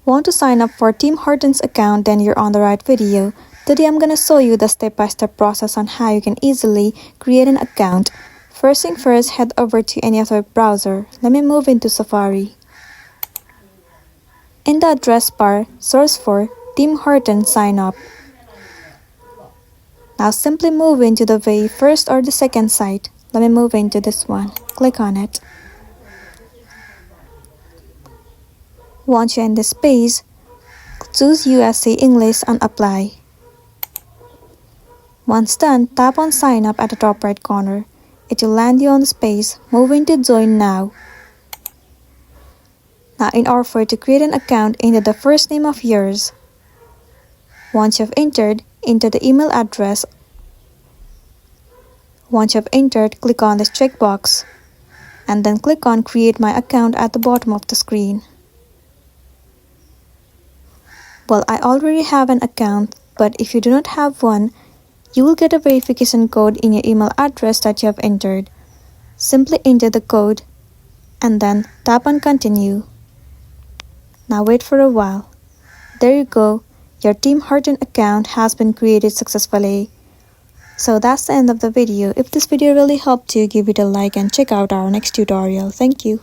Want to sign up for Tim Hortons account? Then you're on the right video. Today I'm gonna show you the step-by-step process on how you can easily create an account. First thing first, head over to any other browser. Let me move into Safari. In the address bar, search for Tim Hortons sign up. Now simply move into the very first or the second site. Let me move into this one. Click on it. Once you're in this page, choose USA English and apply. Once done, tap on sign up at the top right corner. It will land you on this page. Move into join now. Now in order for you to create an account, enter the first name of yours. Once you've entered, enter the email address. Once you've entered, click on this checkbox and then click on create my account at the bottom of the screen. Well, I already have an account, but if you do not have one, you will get a verification code in your email address that you have entered. Simply enter the code and then tap on continue. Now wait for a while. There you go. Your Tim Hortons account has been created successfully. So that's the end of the video. If this video really helped you, give it a like and check out our next tutorial. Thank you.